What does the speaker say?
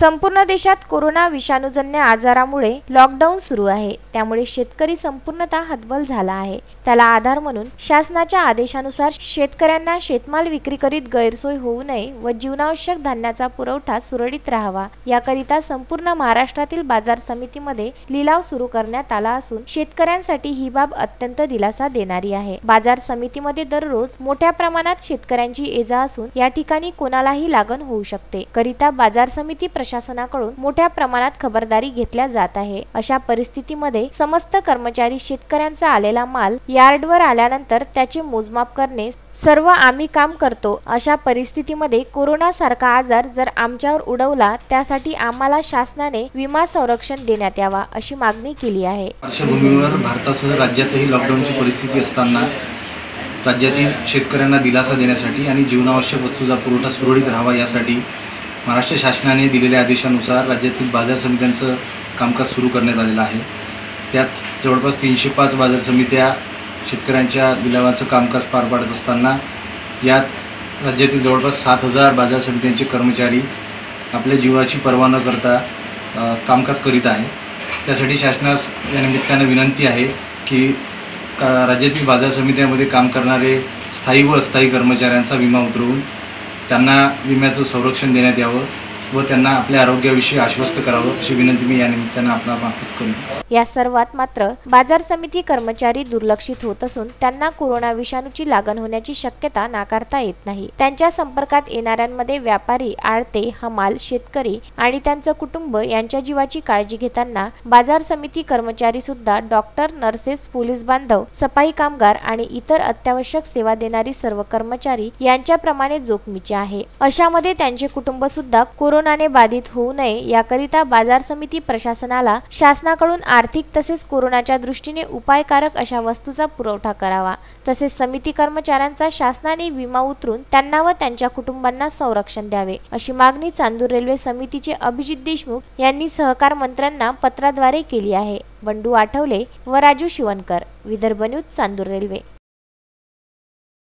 संपूर्ण देशात कोरोना विषाणूजन्य आजारामुळे लॉकडाऊन सुरू आहे। त्यामुळे शेतकरी संपूर्णतः हतबल झाला आहे। त्याला आधार म्हणून शासनाच्या आदेशानुसार शेतकऱ्यांना शेतमाल विक्री करीत गैरसोय होऊ नये व जीवनावश्यक धान्याचा पुरवठा सुरळीत राहावा याकरिता संपूर्ण महाराष्ट्रातील बाजार समितीमध्ये लिलाव सुरू करण्यात आला असून शेतकऱ्यांसाठी ही बाब अत्यंत दिलासा देणारी आहे। बाजार समितीमध्ये दररोज मोठ्या प्रमाणात शेतकऱ्यांची ये-जा असून या ठिकाणी कोणालाही लागण होऊ शकते। करिता बाजार समिती प्रशासनाकडून मोठ्या प्रमाणात खबरदारी घेतल्या जात आहे। अशा परिस्थितीमध्ये समस्त कर्मचारी शेतकऱ्यांचा आलेला माल यार्डवर आल्यानंतर त्याचे मोजमाप करणे सर्व आम्ही काम करतो। अशा परिस्थितीमध्ये कोरोना सारखा आजार जर आमच्यावर उडवला त्यासाठी आम्हाला शासनाने विमा संरक्षण देण्यात यावा अशी मागणी केली आहे। पार्श्वभूमीवर भारतासह राज्यातही लॉकडाऊनची परिस्थिती असताना राज्यातील शेतकऱ्यांना दिलासा देण्यासाठी आणि जीवनावश्यक वस्तूंचा पुरवठा सुरळीत राहावा यासाठी महाराष्ट्र शासनाने दिलेल्या आदेशानुसार राज्यातील बाजार समित्यांचं कामकाज सुरू करण्यात आलेलं आहे। त्यात जवळपास 305 बाजार समित्या शेतकऱ्यांच्या लिलावाचं कामकाज पार पाडत असताना यात राज्यातील जवळपास 7000 बाजार समित्यांचे कर्मचारी आपल्या जीवाची पर्वा न करता कामकाज करीत आहे। त्यासाठी शासनास या निमित्ताने विनंती आहे की राज्यातील बाजार समित्यांमध्ये काम करणारे स्थायी व अस्थायी कर्मचाऱ्यांचा विमा उतरवून त्यांना विम्याचं संरक्षण देण्यात यावं व त्यांना आपल्या आरोग्याविषयी आश्वस्त करावं अशी विनंती मी या निमित्ताने आपणास करतो। या सर्वात मात्र बाजार समिती कर्मचारी दुर्लक्षित होत असून त्यांना कोरोना विषाणूची लागण होण्याची शक्यता नाकारता येत नाही। त्यांच्या संपर्कात येणाऱ्यांमध्ये व्यापारी, आडते, हमाल, शेतकरी आणि त्यांचं कुटुंब यांच्या जीवाची काळजी घेताना बाजार समिती कर्मचारी सुद्धा डॉक्टर, नर्सेस, पोलीस बांधव, सफाई कामगार आणि इतर अत्यावश्यक सेवा देणारी सर्व कर्मचारी यांच्याप्रमाणे जोखमीचे आहे। अशामध्ये त्यांचे कुटुंब सुद्धा कोरोनाने बाधित होऊ नये याकरिता बाजार समिती प्रशासनाला शासनाकडून आर्थिक तसेच कोरोनाच्या दृष्टीने उपायकारक अशा वस्तूचा पुरवठा करावा। तसेच समिती कर्मचाऱ्यांचा शासनाने विमा उतरून त्यांना व त्यांच्या कुटुंबांना संरक्षण द्यावे अशी मागणी चांदूर रेल्वे समितीचे अभिजित देशमुख यांनी सहकार मंत्र्यांना पत्राद्वारे केली आहे। बंडू आठवले व राजू शिवणकर, विदर्भ न्यूज, चांदूर रेल्वे।